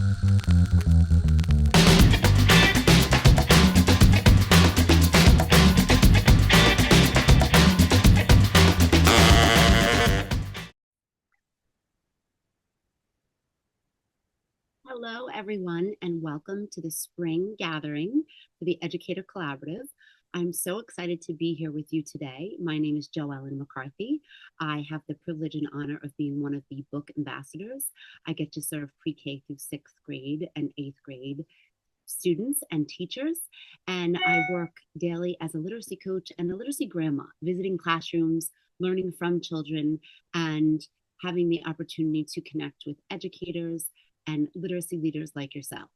Hello, everyone, and welcome to the spring gathering for the Educator Collaborative. I'm so excited to be here with you today. My name is JoEllen McCarthy. I have the privilege and honor of being one of the book ambassadors. I get to serve pre-K through sixth grade and eighth grade students and teachers, and I work daily as a literacy coach and a literacy grandma, visiting classrooms, learning from children, and having the opportunity to connect with educators and literacy leaders like yourselves.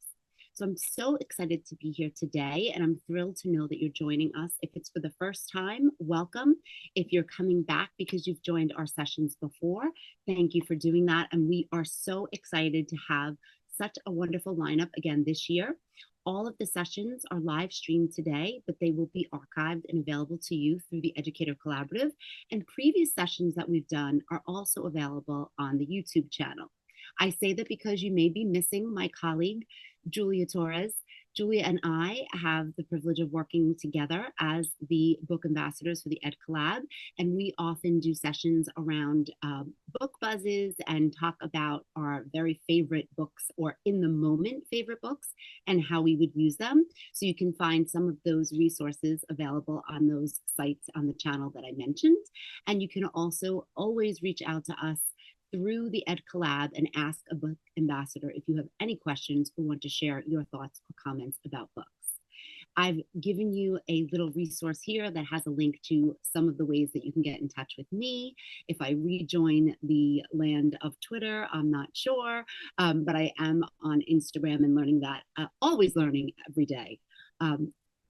So I'm so excited to be here today, and I'm thrilled to know that you're joining us. If it's for the first time, welcome. If you're coming back because you've joined our sessions before, thank you for doing that. And we are so excited to have such a wonderful lineup again this year. All of the sessions are live streamed today, but they will be archived and available to you through the Educator Collaborative. And previous sessions that we've done are also available on the YouTube channel. I say that because you may be missing my colleague, Julia Torres. Julia and I have the privilege of working together as the book ambassadors for the Ed Collab, and we often do sessions around book buzzes and talk about our very favorite books or in the moment favorite books and how we would use them. So you can find some of those resources available on those sites on the channel that I mentioned. And you can also always reach out to us through the Ed Collab and ask a book ambassador if you have any questions or want to share your thoughts or comments about books. I've given you a little resource here that has a link to some of the ways that you can get in touch with me. If I rejoin the land of Twitter, I'm not sure, but I am on Instagram and learning that, always learning every day.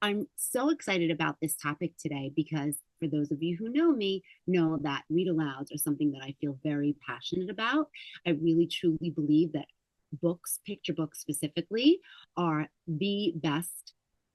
I'm so excited about this topic today because for those of you who know me, know that read alouds are something that I feel very passionate about. I really truly believe that books, picture books specifically, are the best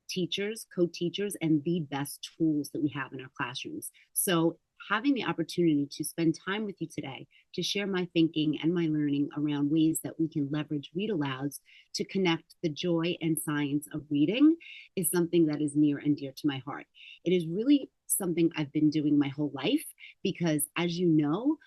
teachers, co-teachers, and the best tools that we have in our classrooms. So having the opportunity to spend time with you today to share my thinking and my learning around ways that we can leverage read alouds to connect the joy and science of reading is something that is near and dear to my heart. It is really something I've been doing my whole life because, as you know,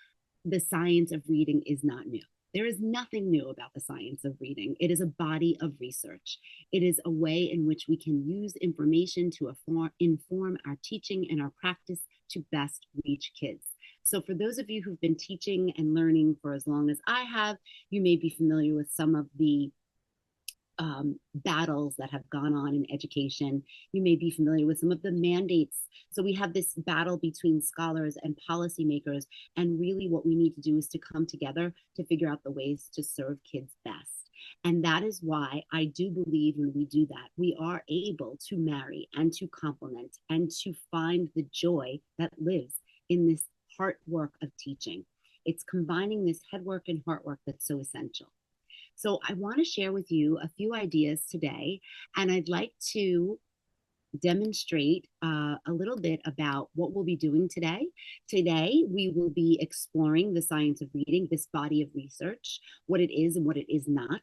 the science of reading is not new. There is nothing new about the science of reading. It is a body of research. It is a way in which we can use information to inform our teaching and our practice to best reach kids. So for those of you who've been teaching and learning for as long as I have, you may be familiar with some of the battles that have gone on in education. You may be familiar with some of the mandates. So we have this battle between scholars and policymakers, and really what we need to do is to come together to figure out the ways to serve kids best. And that is why I do believe when we do that, we are able to marry and to complement and to find the joy that lives in this heart work of teaching. It's combining this head work and heart work that's so essential. So I want to share with you a few ideas today, and I'd like to demonstrate a little bit about what we'll be doing today. Today, we will be exploring the science of reading, this body of research, what it is and what it is not.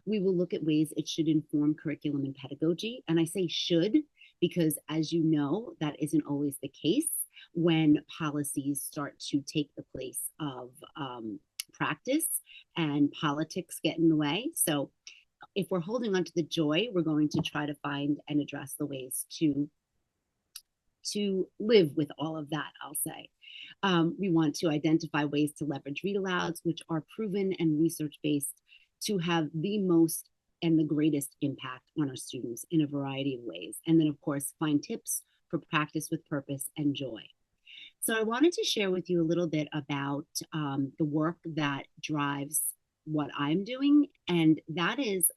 We will look at ways it should inform curriculum and pedagogy. And I say should because, as you know, that isn't always the case when policies start to take the place of practice and politics get in the way. So if we're holding on to the joy, we're going to try to find and address the ways to live with all of that, I'll say. We want to identify ways to leverage read alouds, which are proven and research-based to have the most and the greatest impact on our students in a variety of ways. And then, of course, find tips for practice with purpose and joy. So I wanted to share with you a little bit about the work that drives what I'm doing, and that is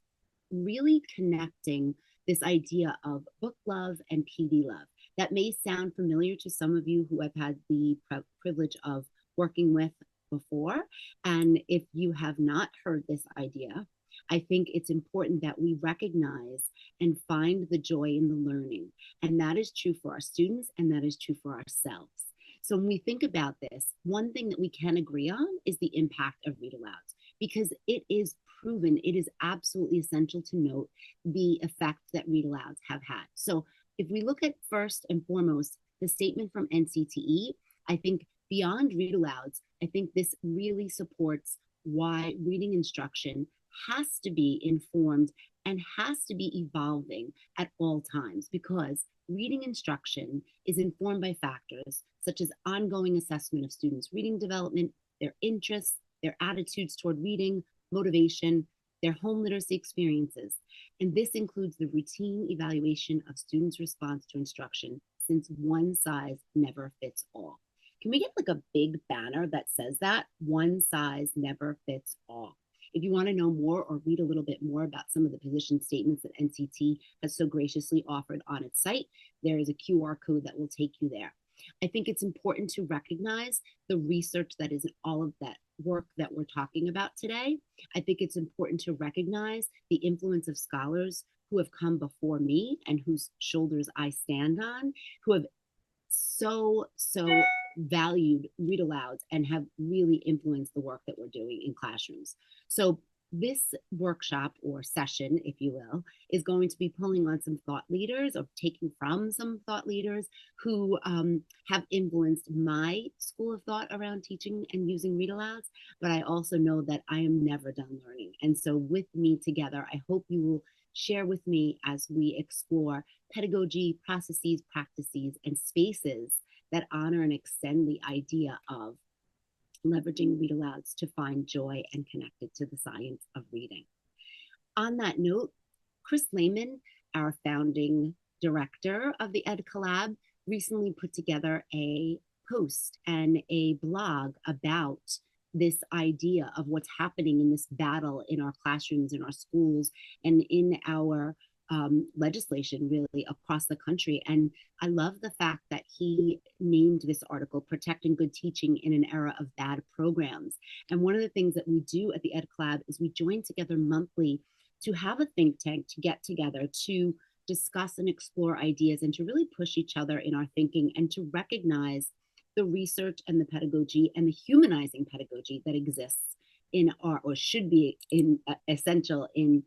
really connecting this idea of book love and PD love. That may sound familiar to some of you who I've had the privilege of working with before. And if you have not heard this idea, I think it's important that we recognize and find the joy in the learning. And that is true for our students, and that is true for ourselves. So when we think about this, one thing that we can agree on is the impact of read alouds, because it is proven, it is absolutely essential to note the effect that read alouds have had. So if we look at first and foremost the statement from NCTE, I think beyond read alouds, I think this really supports why reading instruction has to be informed and has to be evolving at all times, because reading instruction is informed by factors such as ongoing assessment of students' reading development, their interests, their attitudes toward reading, motivation, their home literacy experiences. And this includes the routine evaluation of students' response to instruction, since one size never fits all. Can we get like a big banner that says that? One size never fits all. If you want to know more or read a little bit more about some of the position statements that NCT has so graciously offered on its site, there is a QR code that will take you there. I think it's important to recognize the research that is in all of that work that we're talking about today. I think it's important to recognize the influence of scholars who have come before me and whose shoulders I stand on, who have so valued read alouds and have really influenced the work that we're doing in classrooms. So this workshop or session, if you will, is going to be pulling on some thought leaders or taking from some thought leaders who have influenced my school of thought around teaching and using read alouds. But I also know that I am never done learning. And so with me together, I hope you will share with me as we explore pedagogy, processes, practices, and spaces that honor and extend the idea of leveraging read alouds to find joy and connect it to the science of reading. On that note, Chris Lehman, our founding director of the Ed Collab, recently put together a post and a blog about this idea of what's happening in this battle in our classrooms, in our schools, and in our legislation really across the country. And I love the fact that he named this article Protecting Good Teaching in an Era of Bad Programs. And one of the things that we do at the Ed Collab is we join together monthly to have a think tank to get together to discuss and explore ideas and to really push each other in our thinking and to recognize the research and the pedagogy and the humanizing pedagogy that exists in our, or should be in essential in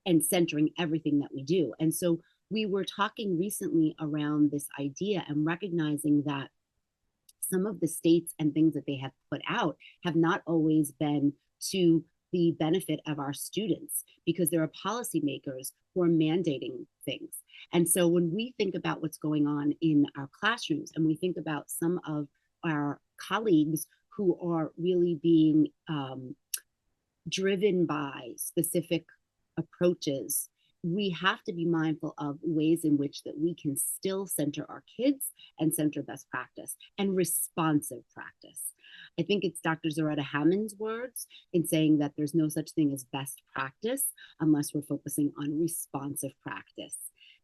and centering everything that we do. And so we were talking recently around this idea and recognizing that some of the states and things that they have put out have not always been to the benefit of our students, because there are policymakers who are mandating things. And so when we think about what's going on in our classrooms and we think about some of our colleagues who are really being driven by specific approaches, we have to be mindful of ways in which that we can still center our kids and center best practice and responsive practice. I think it's Dr. Zaretta Hammond's words in saying that there's no such thing as best practice unless we're focusing on responsive practice.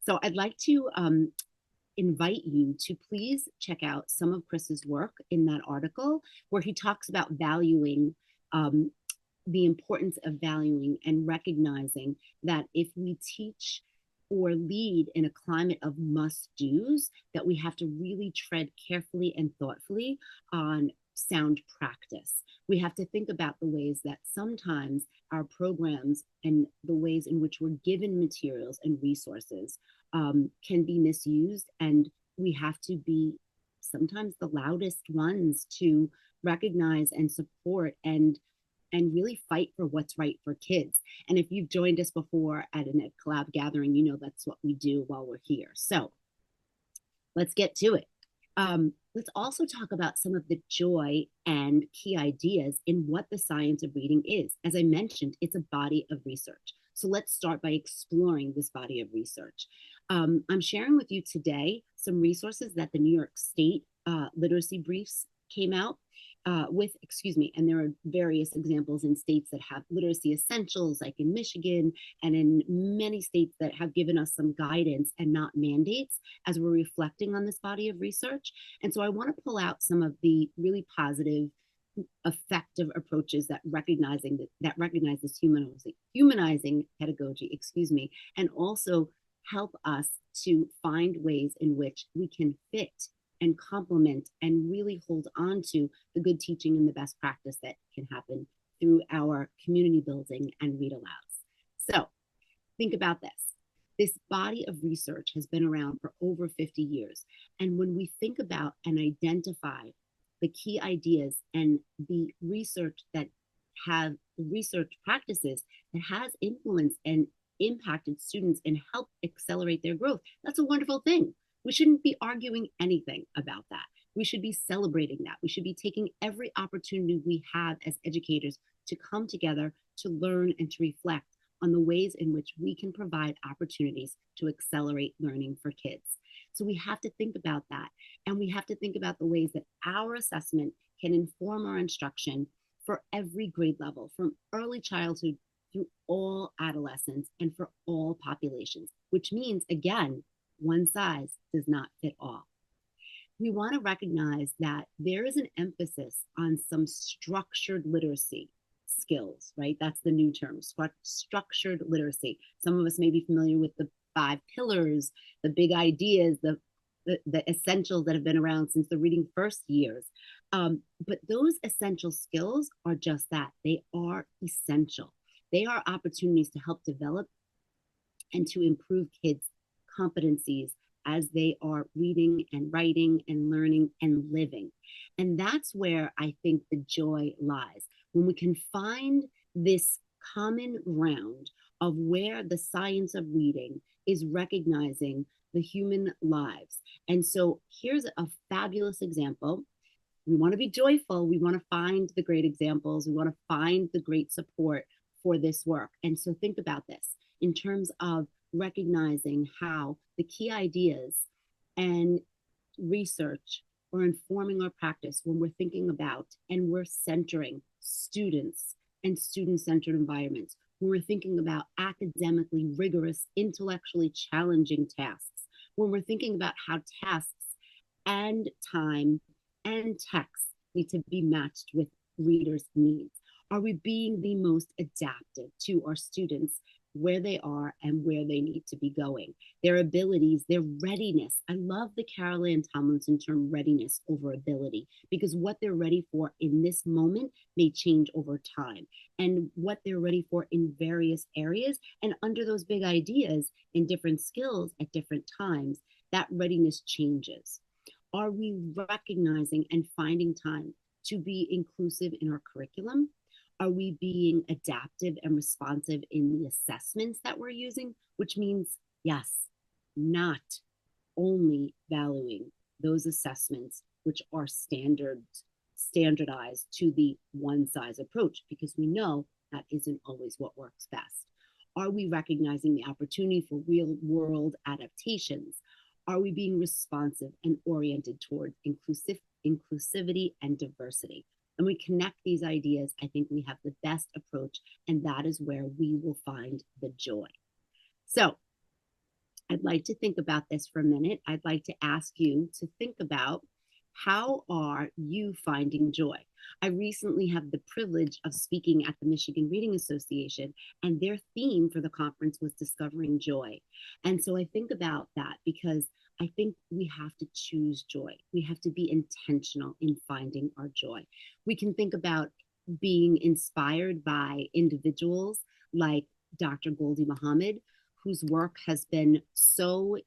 So I'd like to invite you to please check out some of Chris's work in that article where he talks about valuing the importance of valuing and recognizing that if we teach or lead in a climate of must-dos, that we have to really tread carefully and thoughtfully on sound practice. We have to think about the ways that sometimes our programs and the ways in which we're given materials and resources can be misused, and we have to be sometimes the loudest ones to recognize and support and really fight for what's right for kids. And if you've joined us before at an Ed Collab gathering, you know that's what we do while we're here. So let's get to it. Let's also talk about some of the joy and key ideas in what the science of reading is. As I mentioned, it's a body of research. So let's start by exploring this body of research. I'm sharing with you today some resources that the New York State literacy briefs came out with, and there are various examples in states that have literacy essentials, like in Michigan, and in many states that have given us some guidance and not mandates as we're reflecting on this body of research. And so I want to pull out some of the really positive, effective approaches that recognize this humanizing pedagogy, and also help us to find ways in which we can fit and complement and really hold on to the good teaching and the best practice that can happen through our community building and read alouds. So think about this. This body of research has been around for over 50 years. And when we think about and identify the key ideas and the research practices that has influenced and impacted students and helped accelerate their growth, that's a wonderful thing. We shouldn't be arguing anything about that. We should be celebrating that. We should be taking every opportunity we have as educators to come together to learn and to reflect on the ways in which we can provide opportunities to accelerate learning for kids. So we have to think about that. And we have to think about the ways that our assessment can inform our instruction for every grade level, from early childhood through all adolescence and for all populations, which means, again, one size does not fit all. We want to recognize that there is an emphasis on some structured literacy skills, right? That's the new term, structured literacy. Some of us may be familiar with the 5 pillars, the big ideas, the essentials that have been around since the reading first years. But those essential skills are just that. They are essential. They are opportunities to help develop and to improve kids' competencies as they are reading and writing and learning and living. And that's where I think the joy lies. When we can find this common ground of where the science of reading is recognizing the human lives. And so here's a fabulous example. We want to be joyful. We want to find the great examples. We want to find the great support for this work. And so think about this in terms of recognizing how the key ideas and research are informing our practice when we're thinking about and we're centering students and student-centered environments, when we're thinking about academically rigorous, intellectually challenging tasks, when we're thinking about how tasks and time and text need to be matched with readers' needs. Are we being the most adaptive to our students where they are and where they need to be going, their abilities, their readiness? I love the Carol Ann Tomlinson term readiness over ability, because what they're ready for in this moment may change over time, and what they're ready for in various areas and under those big ideas in different skills at different times, that readiness changes. Are we recognizing and finding time to be inclusive in our curriculum? Are we being adaptive and responsive in the assessments that we're using? Which means, yes, not only valuing those assessments which are standardized to the one size approach, because we know that isn't always what works best. Are we recognizing the opportunity for real world adaptations? Are we being responsive and oriented toward inclusivity and diversity? And we connect these ideas, I think we have the best approach, and that is where we will find the joy. So I'd like to think about this for a minute. I'd like to ask you to think about, how are you finding joy? I recently had the privilege of speaking at the Michigan Reading Association, and their theme for the conference was discovering joy. And so I think about that because I think we have to choose joy. We have to be intentional in finding our joy. We can think about being inspired by individuals like Dr. Goldie Muhammad, whose work has been so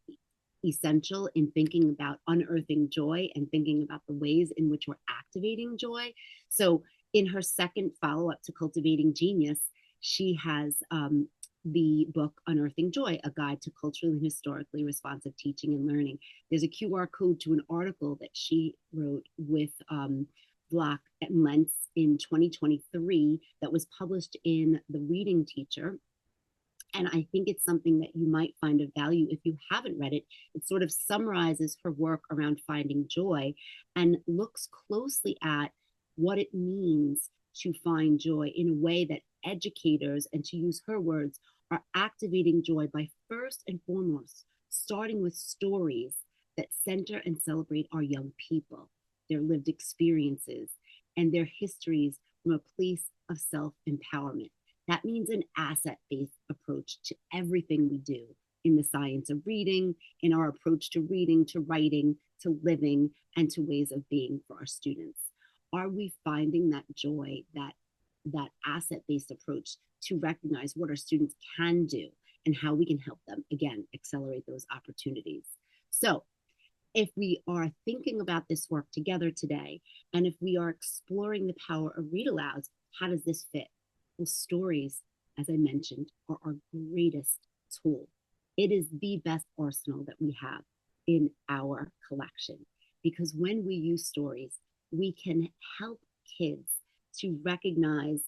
essential in thinking about unearthing joy and thinking about the ways in which we're activating joy. So in her second follow-up to Cultivating Genius, she has the book Unearthing Joy, A Guide to Culturally and Historically Responsive Teaching and Learning. There's a QR code to an article that she wrote with Block and Lentz in 2023 that was published in The Reading Teacher. And I think it's something that you might find of value if you haven't read it. It sort of summarizes her work around finding joy and looks closely at what it means to find joy in a way that educators, and to use her words, are activating joy by first and foremost starting with stories that center and celebrate our young people, their lived experiences, and their histories from a place of self-empowerment. That means an asset-based approach to everything we do in the science of reading, in our approach to reading, to writing, to living, and to ways of being for our students. Are we finding that joy, that that asset-based approach to recognize what our students can do and how we can help them, again, accelerate those opportunities. So if we are thinking about this work together today, and if we are exploring the power of read alouds, how does this fit? Well, stories, as I mentioned, are our greatest tool. It is the best arsenal that we have in our collection, because when we use stories, we can help kids to recognize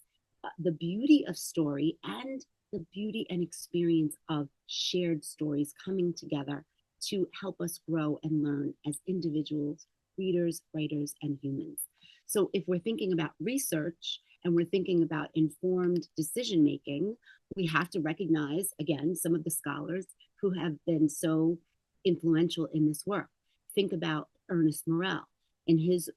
the beauty of story and the beauty and experience of shared stories coming together to help us grow and learn as individuals, readers, writers, and humans. So if we're thinking about research and we're thinking about informed decision making, we have to recognize, again, some of the scholars who have been so influential in this work. Think about Ernest Morrell in his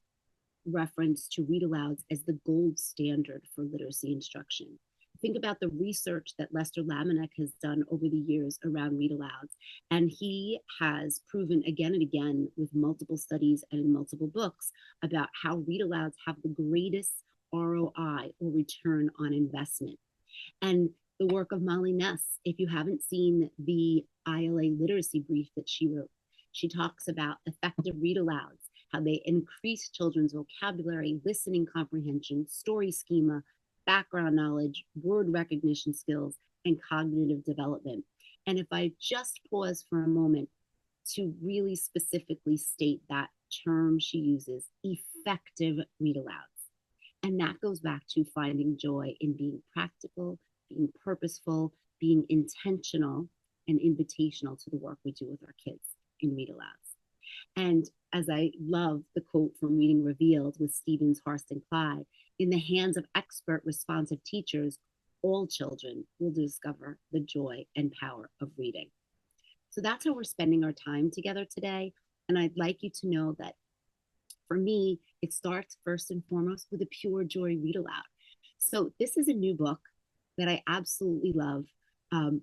reference to read alouds as the gold standard for literacy instruction. Think about the research that Lester Lamanek has done over the years around read alouds. And he has proven again and again with multiple studies and in multiple books about how read alouds have the greatest ROI, or return on investment. And the work of Molly Ness, if you haven't seen the ILA literacy brief that she wrote, she talks about effective read alouds, how they increase children's vocabulary, listening comprehension, story schema, background knowledge, word recognition skills, and cognitive development. And if I just pause for a moment to really specifically state that term she uses, effective read alouds. And that goes back to finding joy in being practical, being purposeful, being intentional, and invitational to the work we do with our kids in read alouds. And as I love the quote from Reading Revealed with Stevens, Horst, and Clyde, in the hands of expert, responsive teachers, all children will discover the joy and power of reading. So that's how we're spending our time together today. And I'd like you to know that for me, it starts first and foremost with a pure joy read aloud. So this is a new book that I absolutely love,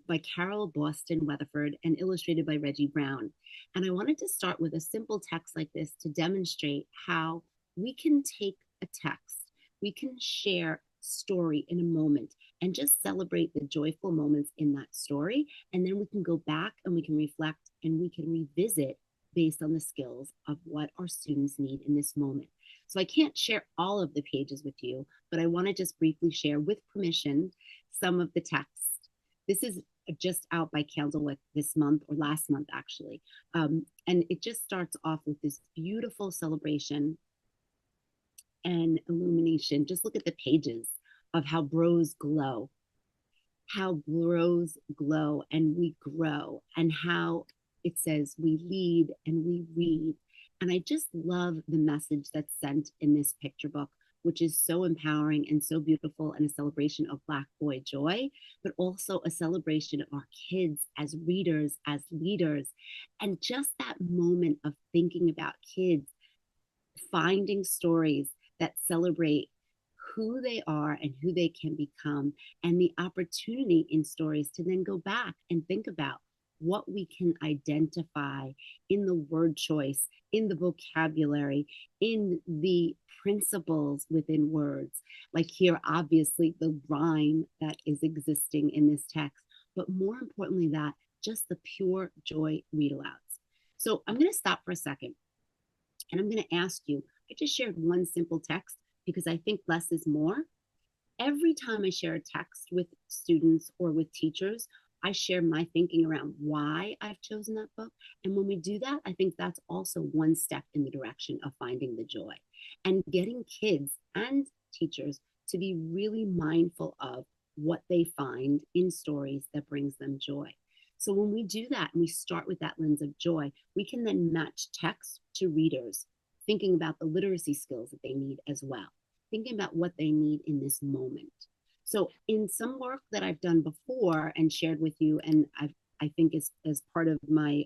by Carol Boston Weatherford and illustrated by Reggie Brown. And I wanted to start with a simple text like this to demonstrate how we can take a text, we can share story in a moment and just celebrate the joyful moments in that story. And then we can go back and we can reflect and we can revisit based on the skills of what our students need in this moment. So I can't share all of the pages with you, but I want to just briefly share, with permission, some of the text. This is just out by Candlewick this month, or last month actually. And it just starts off with this beautiful celebration and illumination. Just look at the pages of how bros glow, and we grow, and how it says we lead and we read. And I just love the message that's sent in this picture book, which is so empowering and so beautiful, and a celebration of Black boy joy, but also a celebration of our kids as readers, as leaders. And just that moment of thinking about kids finding stories that celebrate who they are and who they can become, and the opportunity in stories to then go back and think about what we can identify in the word choice, in the vocabulary, in the principles within words. Like here, obviously, the rhyme that is existing in this text, but more importantly, that just the pure joy read alouds. So I'm going to stop for a second and I'm going to ask you, I just shared one simple text because I think less is more. Every time I share a text with students or with teachers, I share my thinking around why I've chosen that book. And when we do that, I think that's also one step in the direction of finding the joy and getting kids and teachers to be really mindful of what they find in stories that brings them joy. So when we do that and we start with that lens of joy, we can then match text to readers, thinking about the literacy skills that they need as well, thinking about what they need in this moment. So in some work that I've done before and shared with you, and I think as part of my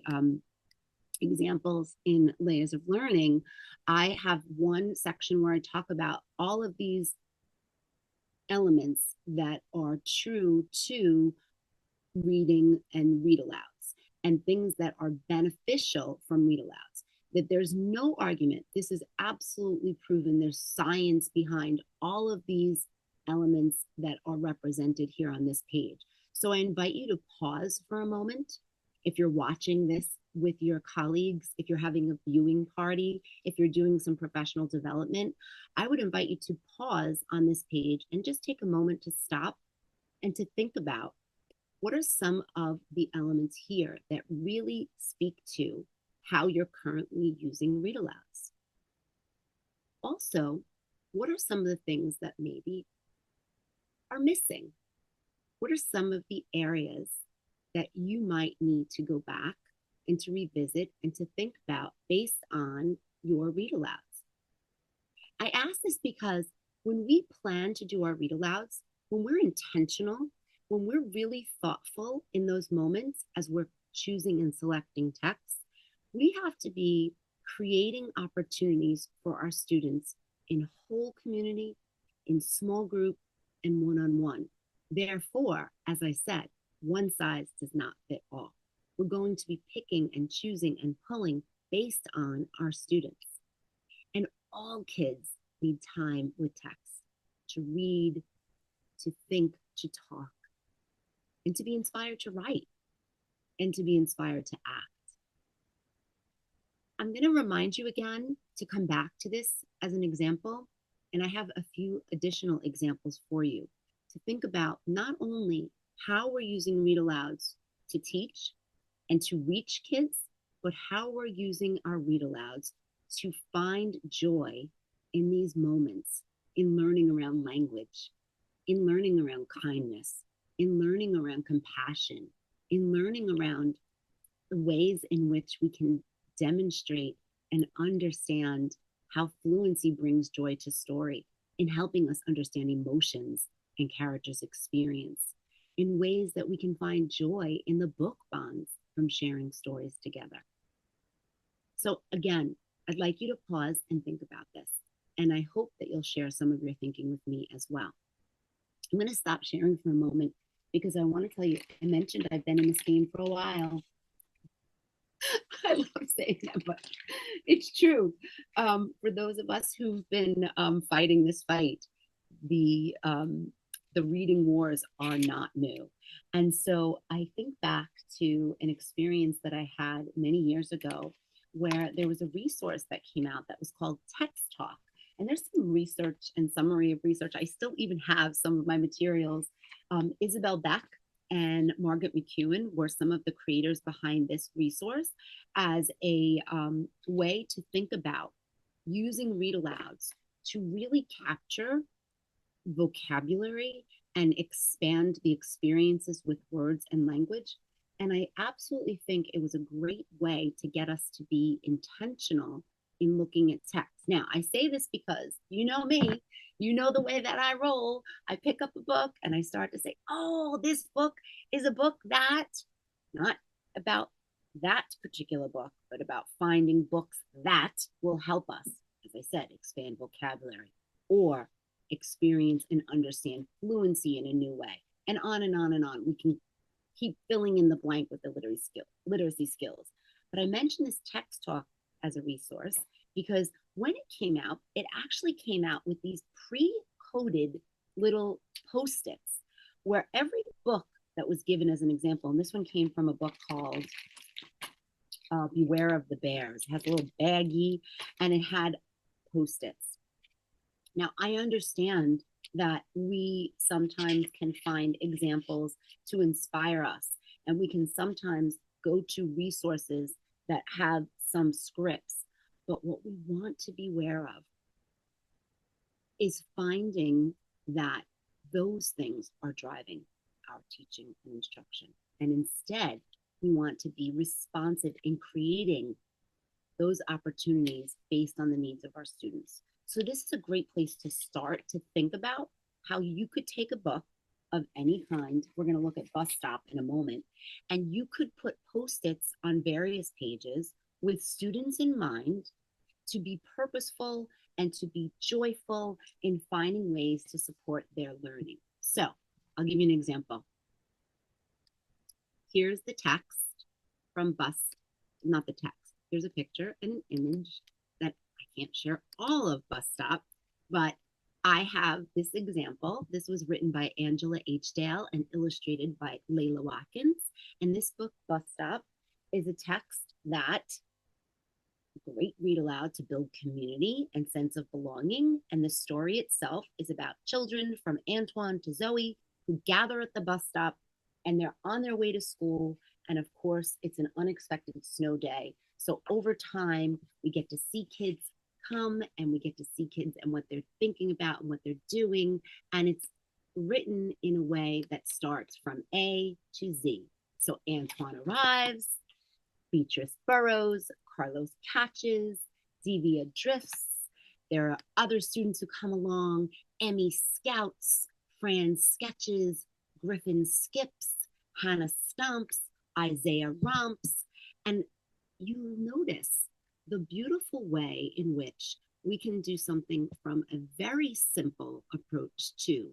examples in Layers of Learning, I have one section where I talk about all of these elements that are true to reading and read alouds, and things that are beneficial from read alouds. That there's no argument. This is absolutely proven. There's science behind all of these elements that are represented here on this page. So I invite you to pause for a moment. If you're watching this with your colleagues, if you're having a viewing party, if you're doing some professional development, I would invite you to pause on this page and just take a moment to stop and to think about what are some of the elements here that really speak to how you're currently using read alouds. Also, what are some of the things that maybe are missing? What are some of the areas that you might need to go back and to revisit and to think about based on your read alouds? I ask this because when we plan to do our read alouds, when we're intentional, when we're really thoughtful in those moments as we're choosing and selecting texts, we have to be creating opportunities for our students in whole community, in small group, and one-on-one. Therefore, as I said, one size does not fit all. We're going to be picking and choosing and pulling based on our students. And all kids need time with text to read, to think, to talk, and to be inspired to write, and to be inspired to act. I'm going to remind you again to come back to this as an example, and I have a few additional examples for you to think about not only how we're using read alouds to teach and to reach kids, but how we're using our read alouds to find joy in these moments, in learning around language, in learning around kindness, in learning around compassion, in learning around the ways in which we can demonstrate and understand how fluency brings joy to story, in helping us understand emotions and characters' experience, in ways that we can find joy in the book bonds from sharing stories together. So again, I'd like you to pause and think about this. And I hope that you'll share some of your thinking with me as well. I'm going to stop sharing for a moment because I want to tell you, I mentioned I've been in this game for a while. I love saying that, but it's true. For those of us who've been fighting this fight, the reading wars are not new. And so I think back to an experience that I had many years ago where there was a resource that came out that was called Text Talk. And there's some research and summary of research. I still even have some of my materials. Isabel Beck and Margaret McEwen were some of the creators behind this resource as a way to think about using read alouds to really capture vocabulary and expand the experiences with words and language. And I absolutely think it was a great way to get us to be intentional in looking at text. Now, I say this because you know me, you know the way that I roll. I pick up a book and I start to say, oh, this book is a book that, not about that particular book, but about finding books that will help us, as I said, expand vocabulary or experience and understand fluency in a new way, and on and on and on. We can keep filling in the blank with the literacy skills. But I mentioned this Text Talk as a resource because when it came out, it actually came out with these pre-coded little post-its where every book that was given as an example, and this one came from a book called Beware of the Bears. It has a little baggie and it had post-its. Now, I understand that we sometimes can find examples to inspire us, and we can sometimes go to resources that have some scripts. But what we want to be aware of is finding that those things are driving our teaching and instruction. And instead, we want to be responsive in creating those opportunities based on the needs of our students. So this is a great place to start to think about how you could take a book of any kind. We're going to look at Bus Stop in a moment, and you could put post-its on various pages with students in mind to be purposeful and to be joyful in finding ways to support their learning. So I'll give you an example. Here's the text from not the text. Here's a picture and an image that I can't share all of Bus Stop, but I have this example. This was written by Angela H. Dale and illustrated by Layla Watkins. And this book, Bus Stop, is a text that great read aloud to build community and sense of belonging. And the story itself is about children from Antoine to Zoe who gather at the bus stop and they're on their way to school. And of course, it's an unexpected snow day. So over time, we get to see kids come and we get to see kids and what they're thinking about and what they're doing. And it's written in a way that starts from A to Z. So Antoine arrives, Beatrice burrows, Carlos catches, Devia drifts. There are other students who come along. Emmy scouts, Fran sketches, Griffin skips, Hannah stomps, Isaiah romps. And you'll notice the beautiful way in which we can do something from a very simple approach to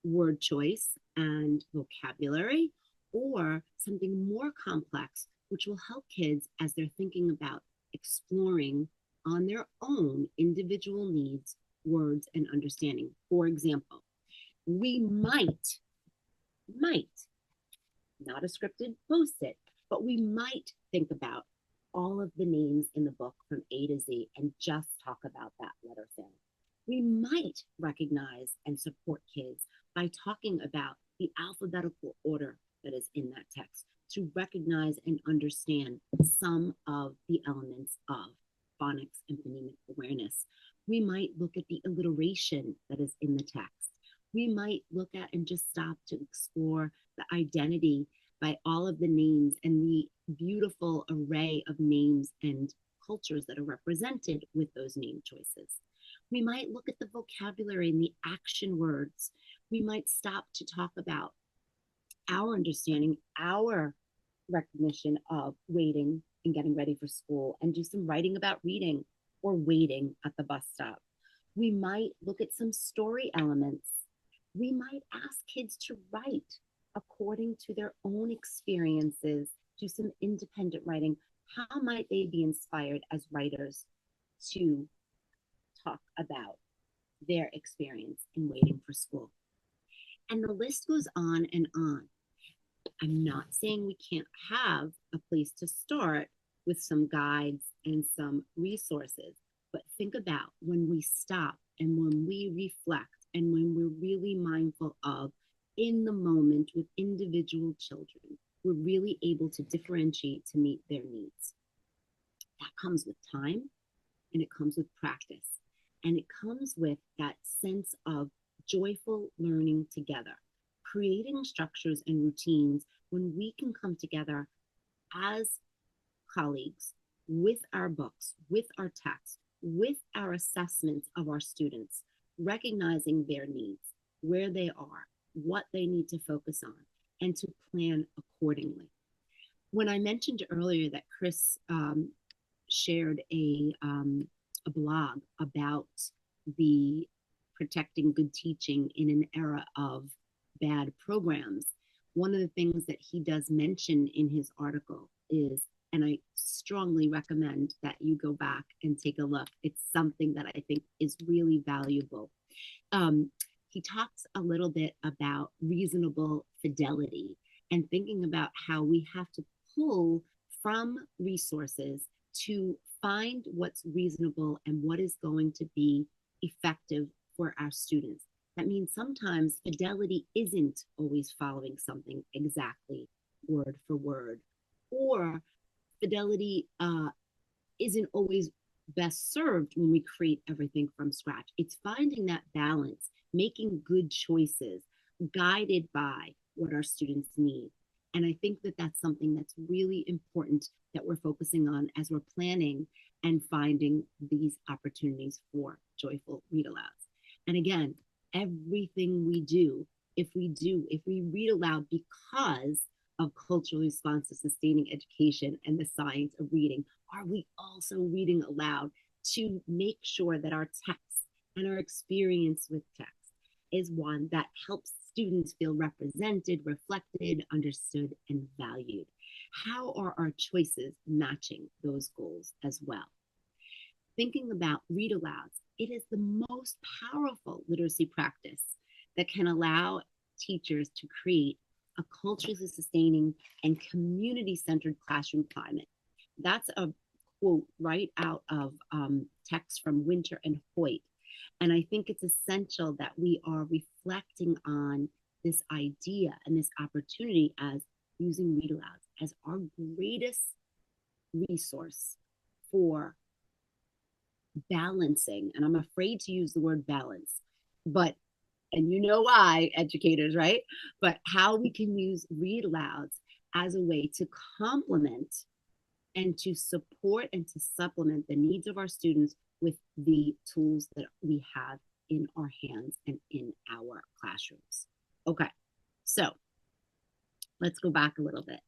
word choice and vocabulary, or something more complex, which will help kids as they're thinking about exploring on their own individual needs, words, and understanding. For example, we might, not a scripted post-it, but we might think about all of the names in the book from A to Z and just talk about that letter family. We might recognize and support kids by talking about the alphabetical order that is in that text to recognize and understand some of the elements of phonics and phonemic awareness. We might look at the alliteration that is in the text. We might look at and just stop to explore the identity by all of the names and the beautiful array of names and cultures that are represented with those name choices. We might look at the vocabulary and the action words. We might stop to talk about our understanding, our recognition of waiting and getting ready for school, and do some writing about reading or waiting at the bus stop. We might look at some story elements. We might ask kids to write according to their own experiences, do some independent writing. How might they be inspired as writers to talk about their experience in waiting for school? And the list goes on and on. I'm not saying we can't have a place to start with some guides and some resources, but think about when we stop and when we reflect and when we're really mindful of in the moment with individual children, we're really able to differentiate to meet their needs. That comes with time and it comes with practice. And it comes with that sense of joyful learning together, creating structures and routines when we can come together as colleagues with our books, with our text, with our assessments of our students, recognizing their needs, where they are, what they need to focus on, and to plan accordingly. When I mentioned earlier that Chris shared a blog about the protecting good teaching in an era of bad programs, one of the things that he does mention in his article is, and I strongly recommend that you go back and take a look. It's something that I think is really valuable. He talks a little bit about reasonable fidelity and thinking about how we have to pull from resources to find what's reasonable and what is going to be effective for our students. That means sometimes fidelity isn't always following something exactly word for word, or fidelity isn't always best served when we create everything from scratch. It's finding that balance, making good choices, guided by what our students need. And I think that that's something that's really important that we're focusing on as we're planning and finding these opportunities for joyful read alouds. And again, everything we do, if we read aloud because of cultural response to sustaining education and the science of reading, are we also reading aloud to make sure that our text and our experience with text is one that helps students feel represented, reflected, understood, and valued? How are our choices matching those goals as well? Thinking about read alouds it is the most powerful literacy practice that can allow teachers to create a culturally sustaining and community-centered classroom climate. That's a quote right out of text from Winter and Hoyt. And I think it's essential that we are reflecting on this idea and this opportunity as using read alouds as our greatest resource for balancing. And I'm afraid to use the word balance, but and you know why, educators, right? But how we can use read alouds as a way to complement and to support and to supplement the needs of our students with the tools that we have in our hands and in our classrooms. Okay, so let's go back a little bit.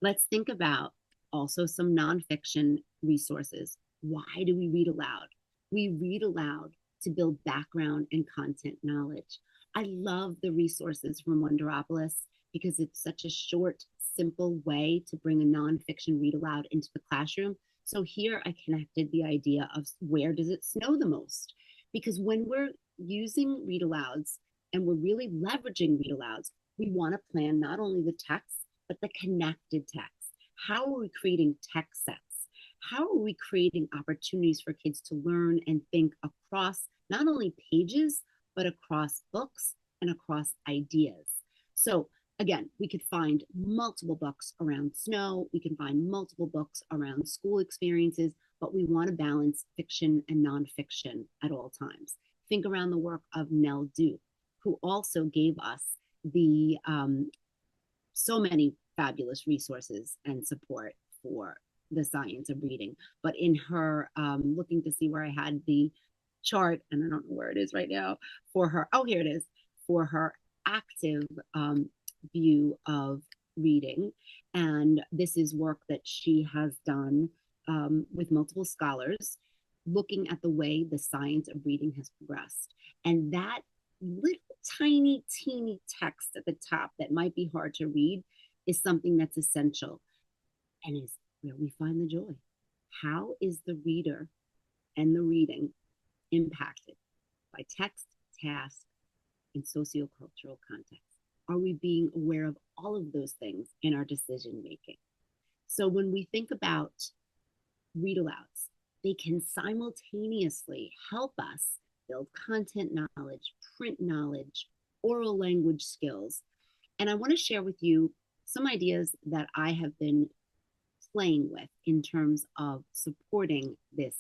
Let's think about also some nonfiction resources. Why do we read aloud? We read aloud to build background and content knowledge. I love the resources from Wonderopolis because it's such a short, simple way to bring a nonfiction read aloud into the classroom. So here I connected the idea of where does it snow the most? Because when we're using read alouds and we're really leveraging read alouds, we want to plan not only the text, but the connected text. How are we creating text sets? How are we creating opportunities for kids to learn and think across not only pages, but across books and across ideas? So again, we could find multiple books around snow. We can find multiple books around school experiences, but we want to balance fiction and nonfiction at all times. Think around the work of Nell Duke, who also gave us the so many fabulous resources and support for the science of reading. But in her looking to see where I had the chart, and I don't know where it is right now, for her, oh, here it is, for her active view of reading. And this is work that she has done with multiple scholars, looking at the way the science of reading has progressed. And that little tiny, teeny text at the top that might be hard to read is something that's essential and is where we find the joy. How is the reader and the reading impacted by text, task, and sociocultural context? Are we being aware of all of those things in our decision making? So when we think about read alouds, they can simultaneously help us build content knowledge, print knowledge, oral language skills. And I want to share with you some ideas that I have been playing with in terms of supporting this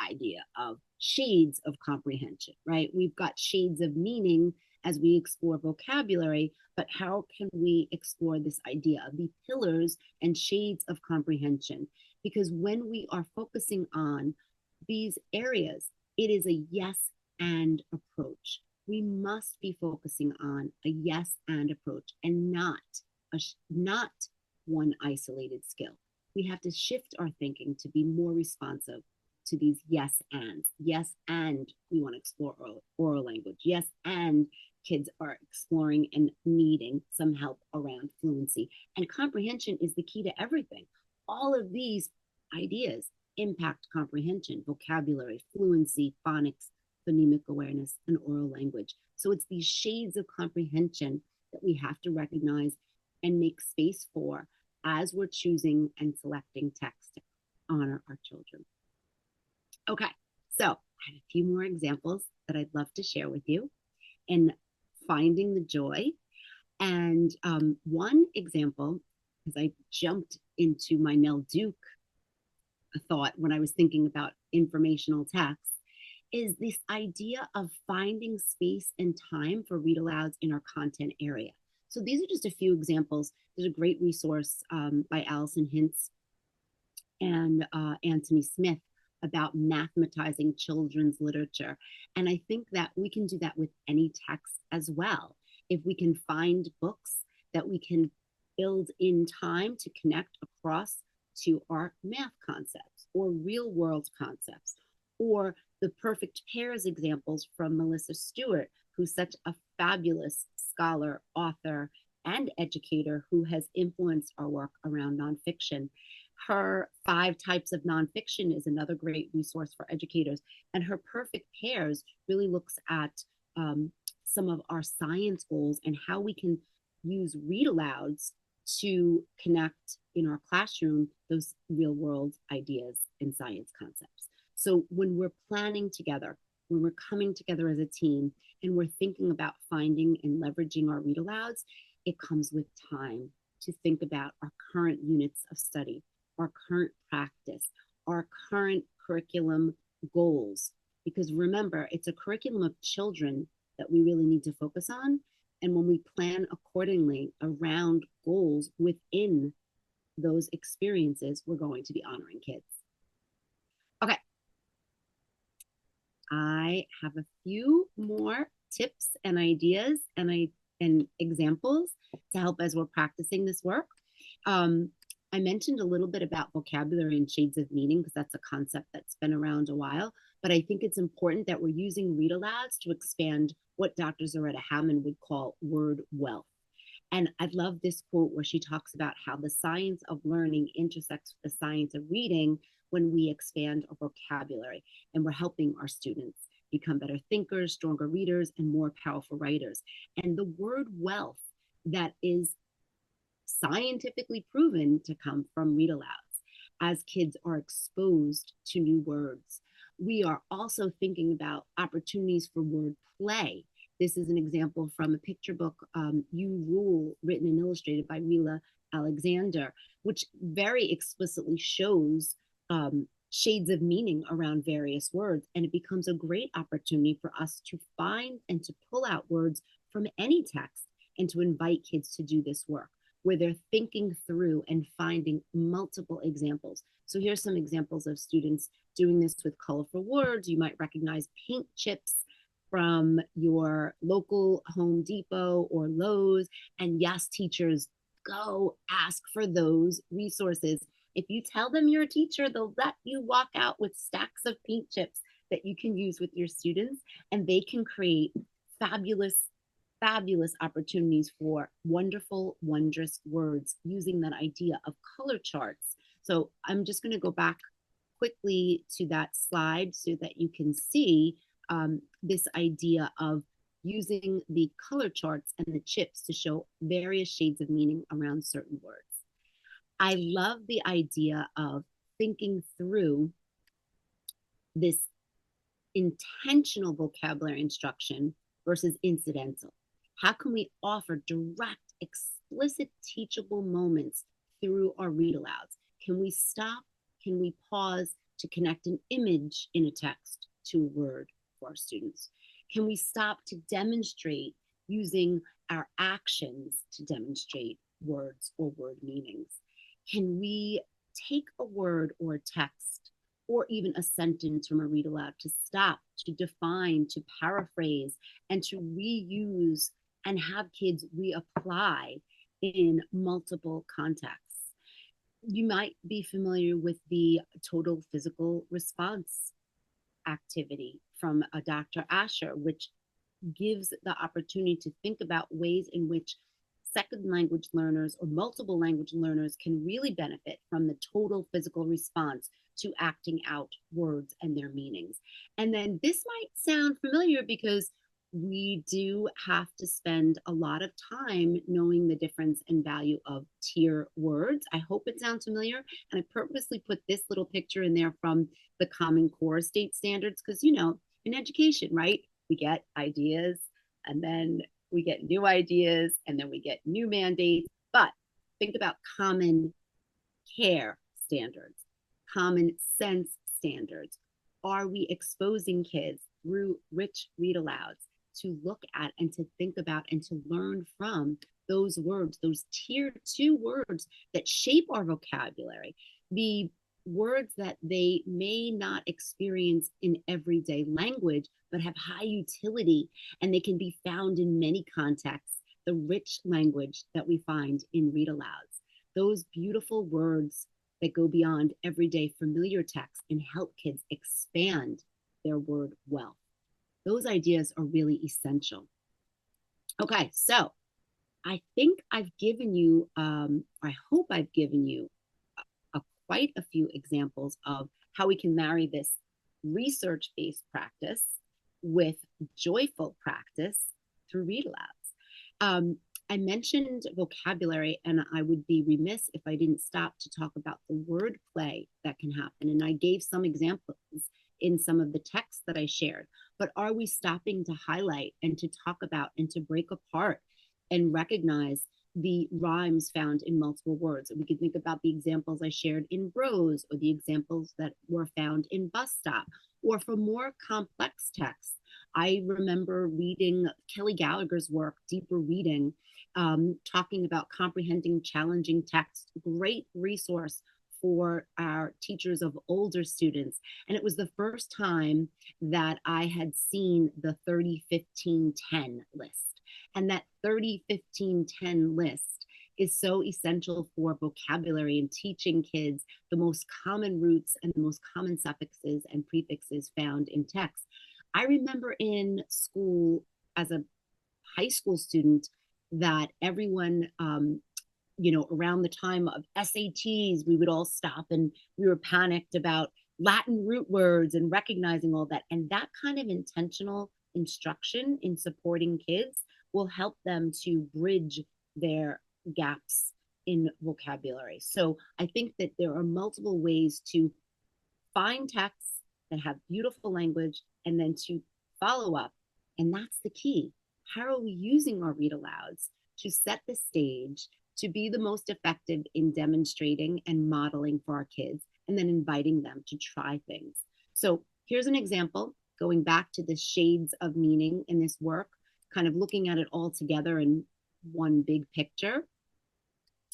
idea of shades of comprehension, right? We've got shades of meaning as we explore vocabulary, but how can we explore this idea of the pillars and shades of comprehension? Because when we are focusing on these areas, it is a yes and approach. We must be focusing on a yes and approach and not one isolated skill. We have to shift our thinking to be more responsive to these yes and. Yes, and we want to explore oral language. Yes, and kids are exploring and needing some help around fluency. And comprehension is the key to everything. All of these ideas impact comprehension, vocabulary, fluency, phonics, phonemic awareness, and oral language. So it's these shades of comprehension that we have to recognize and make space for as we're choosing and selecting text to honor our children. Okay, so I have a few more examples that I'd love to share with you in finding the joy. And one example, because I jumped into my Nell Duke thought when I was thinking about informational text, is this idea of finding space and time for read alouds in our content area. So these are just a few examples. There's a great resource by Allison Hintz and Anthony Smith about mathematizing children's literature. And I think that we can do that with any text as well. If we can find books that we can build in time to connect across to our math concepts or real world concepts, or the perfect pairs examples from Melissa Stewart, who's such a fabulous scholar, author, and educator who has influenced our work around nonfiction. Her 5 Types of Nonfiction is another great resource for educators. And her Perfect Pairs really looks at some of our science goals and how we can use read alouds to connect in our classroom those real world ideas and science concepts. So when we're planning together, when we're coming together as a team and we're thinking about finding and leveraging our read alouds, it comes with time to think about our current units of study, our current practice, our current curriculum goals. Because remember, it's a curriculum of children that we really need to focus on. And when we plan accordingly around goals within those experiences, we're going to be honoring kids. Okay, I have a few more tips and ideas and examples to help as we're practicing this work. I mentioned a little bit about vocabulary and shades of meaning because that's a concept that's been around a while. But I think it's important that we're using read alouds to expand what Dr. Zaretta Hammond would call word wealth. And I love this quote where she talks about how the science of learning intersects with the science of reading when we expand our vocabulary and we're helping our students become better thinkers, stronger readers, and more powerful writers. And the word wealth that is scientifically proven to come from read alouds as kids are exposed to new words. We are also thinking about opportunities for word play. This is an example from a picture book, You Rule, written and illustrated by Rila Alexander, which very explicitly shows shades of meaning around various words. And it becomes a great opportunity for us to find and to pull out words from any text and to invite kids to do this work where they're thinking through and finding multiple examples. So here's some examples of students doing this with colorful words. You might recognize paint chips from your local Home Depot or Lowe's. And yes, teachers, go ask for those resources. If you tell them you're a teacher, they'll let you walk out with stacks of paint chips that you can use with your students, and they can create fabulous opportunities for wonderful, wondrous words using that idea of color charts. So I'm just going to go back quickly to that slide so that you can see this idea of using the color charts and the chips to show various shades of meaning around certain words. I love the idea of thinking through this intentional vocabulary instruction versus incidental. How can we offer direct, explicit, teachable moments through our read alouds? Can we stop? Can we pause to connect an image in a text to a word for our students? Can we stop to demonstrate using our actions to demonstrate words or word meanings? Can we take a word or a text or even a sentence from a read aloud to stop, to define, to paraphrase, and to reuse and have kids reapply in multiple contexts? You might be familiar with the total physical response activity from Dr. Asher, which gives the opportunity to think about ways in which second language learners or multiple language learners can really benefit from the total physical response to acting out words and their meanings. And then this might sound familiar because we do have to spend a lot of time knowing the difference and value of tier words. I hope it sounds familiar. And I purposely put this little picture in there from the Common Core state standards because, you know, in education, right, we get ideas and then we get new ideas and then we get new mandates. But think about common care standards, common sense standards. Are we exposing kids through rich read alouds to look at and to think about and to learn from those words, those tier 2 words that shape our vocabulary, the words that they may not experience in everyday language, but have high utility and they can be found in many contexts, the rich language that we find in read alouds, those beautiful words that go beyond everyday familiar text and help kids expand their word wealth. Those ideas are really essential. Okay, so I think I've given you, I hope I've given you a quite a few examples of how we can marry this research-based practice with joyful practice through read alouds. I mentioned vocabulary, and I would be remiss if I didn't stop to talk about the word play that can happen. And I gave some examples in some of the texts that I shared. But are we stopping to highlight and to talk about and to break apart and recognize the rhymes found in multiple words? We could think about the examples I shared in Bros, or the examples that were found in Bus Stop, or for more complex texts. I remember reading Kelly Gallagher's work, Deeper Reading, talking about comprehending challenging text. Great resource for our teachers of older students. And it was the first time that I had seen the 30, 15, 10 list. And that 30, 15, 10 list is so essential for vocabulary and teaching kids the most common roots and the most common suffixes and prefixes found in text. I remember in school as a high school student that everyone, around the time of SATs, we would all stop and we were panicked about Latin root words and recognizing all that. And that kind of intentional instruction in supporting kids will help them to bridge their gaps in vocabulary. So I think that there are multiple ways to find texts that have beautiful language and then to follow up. And that's the key. How are we using our read alouds to set the stage to be the most effective in demonstrating and modeling for our kids, and then inviting them to try things? So here's an example, going back to the shades of meaning in this work, kind of looking at it all together in one big picture.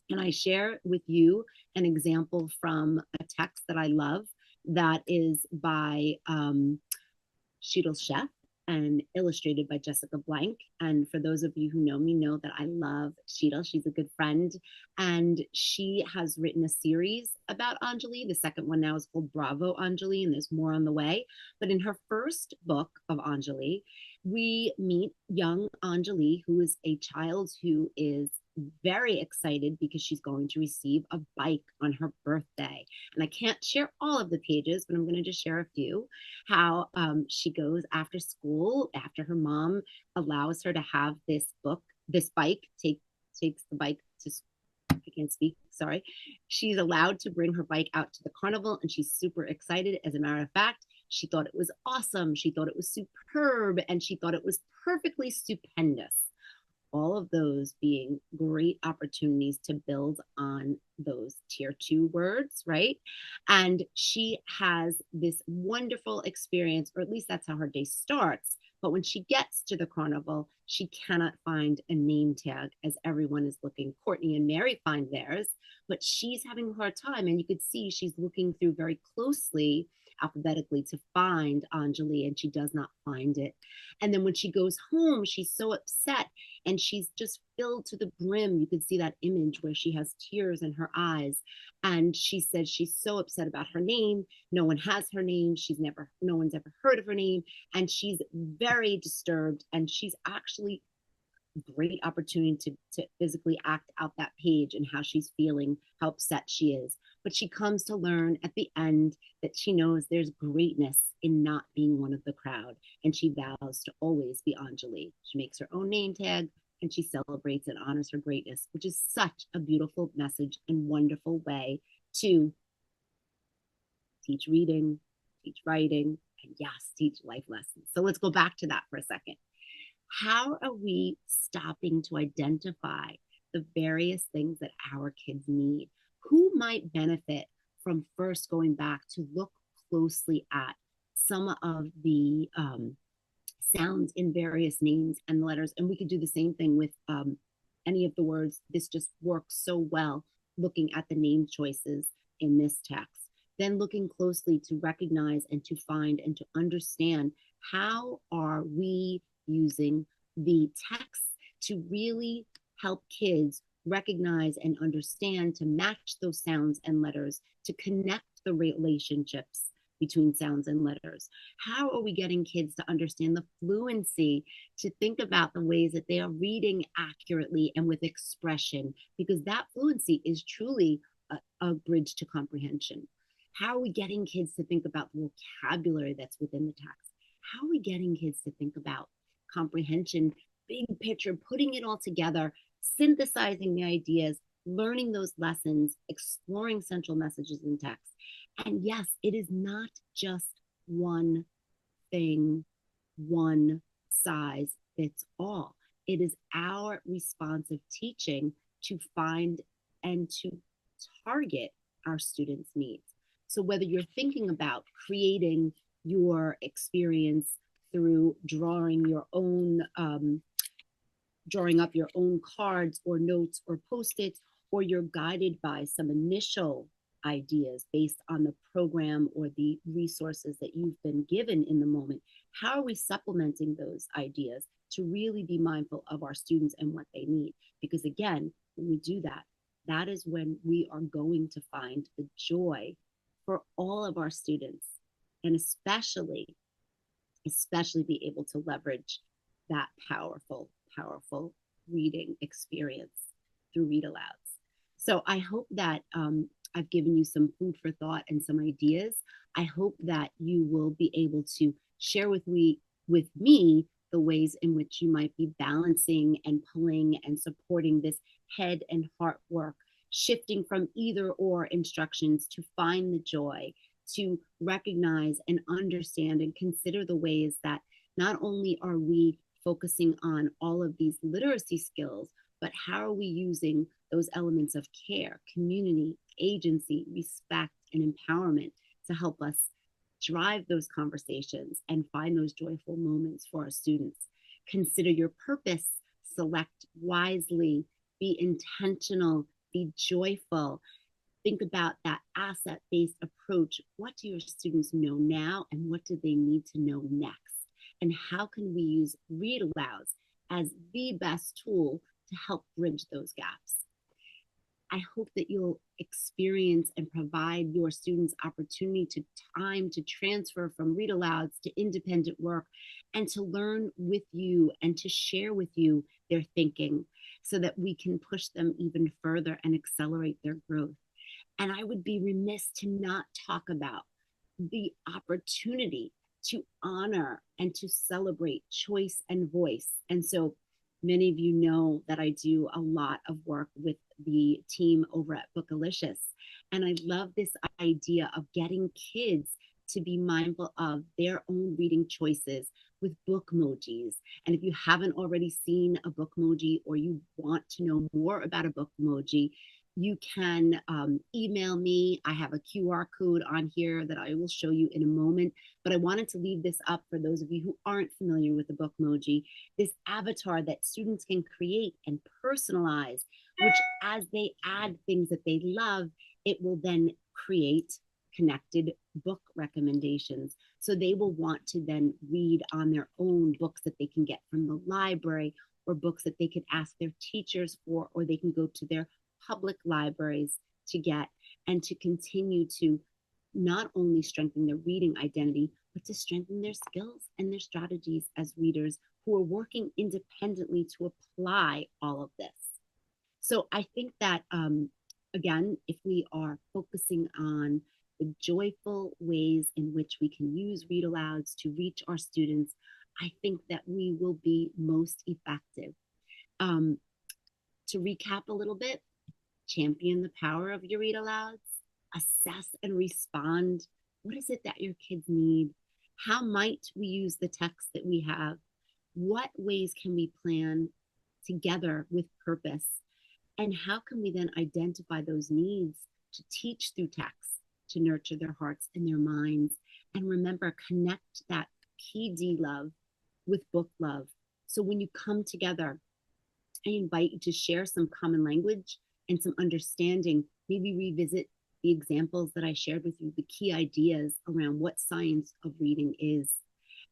And I share with you an example from a text that I love that is by Sheetal Chef and illustrated by Jessica Blank. And for those of you who know me know that I love Sheetal. She's a good friend. And she has written a series about Anjali. The second one now is called Bravo Anjali, and there's more on the way. But in her first book of Anjali, we meet young Anjali, who is a child who is very excited because she's going to receive a bike on her birthday. And I can't share all of the pages, but I'm going to just share a few. How she goes after school, after her mom allows her to have this bike, takes the bike to school. I can't speak, sorry. She's allowed to bring her bike out to the carnival, and she's super excited. As a matter of fact, she thought it was awesome. She thought it was superb, and she thought it was perfectly stupendous. All of those being great opportunities to build on those tier 2 words, right? And she has this wonderful experience, or at least that's how her day starts. But when she gets to the carnival, she cannot find a name tag as everyone is looking. Courtney and Mary find theirs, but she's having a hard time. And you could see she's looking through very closely alphabetically to find Anjali, and she does not find it. And then when she goes home, she's so upset, and she's just filled to the brim. You could see that image where she has tears in her eyes. And she says she's so upset about her name. No one has her name. No one's ever heard of her name. And she's very disturbed. And she's actually great opportunity to physically act out that page and how she's feeling, how upset she is. But she comes to learn at the end that she knows there's greatness in not being one of the crowd. And she vows to always be Anjali. She makes her own name tag, and she celebrates and honors her greatness, which is such a beautiful message and wonderful way to teach reading, teach writing, and yes, teach life lessons. So let's go back to that for a second. How are we stopping to identify the various things that our kids need? Who might benefit from first going back to look closely at some of the sounds in various names and letters? And we could do the same thing with any of the words. This just works so well looking at the name choices in this text. Then looking closely to recognize and to find and to understand how are we using the text to really help kids recognize and understand, to match those sounds and letters, to connect the relationships between sounds and letters. How are we getting kids to understand the fluency, to think about the ways that they are reading accurately and with expression? Because that fluency is truly a bridge to comprehension? How are we getting kids to think about the vocabulary that's within the text? How are we getting kids to think about comprehension, big picture, putting it all together, synthesizing the ideas, learning those lessons, exploring central messages in text? And yes, it is not just one thing, one size fits all. It is our responsive teaching to find and to target our students' needs. So, whether you're thinking about creating your experience through drawing up your own cards or notes or post-its, or you're guided by some initial ideas based on the program or the resources that you've been given in the moment, how are we supplementing those ideas to really be mindful of our students and what they need? Because again, when we do that, that is when we are going to find the joy for all of our students, and especially be able to leverage that powerful reading experience through read alouds. So I hope that I've given you some food for thought and some ideas. I hope that you will be able to share with me the ways in which you might be balancing and pulling and supporting this head and heart work, shifting from either or instructions to find the joy, to recognize and understand and consider the ways that not only are we focusing on all of these literacy skills, but how are we using those elements of care, community, agency, respect, and empowerment to help us drive those conversations and find those joyful moments for our students. Consider your purpose, select wisely, be intentional, be joyful. Think about that asset-based approach. What do your students know now, and what do they need to know next? And how can we use read alouds as the best tool to help bridge those gaps? I hope that you'll experience and provide your students opportunity to time to transfer from read alouds to independent work, and to learn with you and to share with you their thinking, so that we can push them even further and accelerate their growth. And I would be remiss to not talk about the opportunity to honor and to celebrate choice and voice. And so many of you know that I do a lot of work with the team over at Bookalicious. And I love this idea of getting kids to be mindful of their own reading choices with bookmojis. And if you haven't already seen a bookmoji, or you want to know more about a bookmoji, you can email me. I have a QR code on here that I will show you in a moment, but I wanted to leave this up for those of you who aren't familiar with the bookmoji, this avatar that students can create and personalize, which as they add things that they love, it will then create connected book recommendations. So they will want to then read on their own books that they can get from the library, or books that they could ask their teachers for, or they can go to their public libraries to get, and to continue to not only strengthen their reading identity, but to strengthen their skills and their strategies as readers who are working independently to apply all of this. So I think that, again, if we are focusing on the joyful ways in which we can use read alouds to reach our students, I think that we will be most effective. To recap a little bit, champion the power of your read alouds, assess and respond. What is it that your kids need? How might we use the text that we have? What ways can we plan together with purpose? And how can we then identify those needs to teach through text, to nurture their hearts and their minds? And remember, connect that PD love with book love. So when you come together, I invite you to share some common language and some understanding. Maybe revisit the examples that I shared with you, the key ideas around what science of reading is,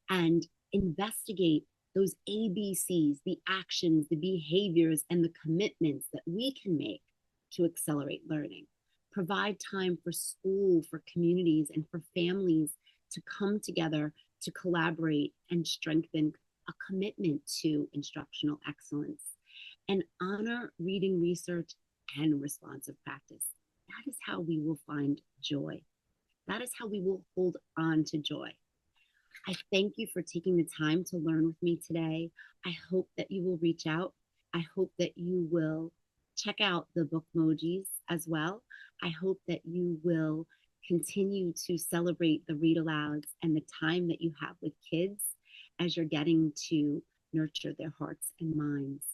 and investigate those ABCs, the actions, the behaviors, and the commitments that we can make to accelerate learning. Provide time for school, for communities, and for families to come together to collaborate and strengthen a commitment to instructional excellence, and honor reading research and responsive practice. that is how we will find joy. That is how we will hold on to joy. I thank you for taking the time to learn with me today. I hope that you will reach out. I hope that you will check out the book emojis as well. I hope that you will continue to celebrate the read alouds and the time that you have with kids as you're getting to nurture their hearts and minds.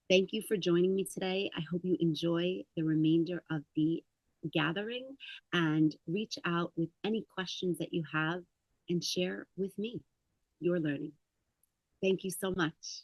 Thank you for joining me today. I hope you enjoy the remainder of the gathering and reach out with any questions that you have and share with me your learning. Thank you so much.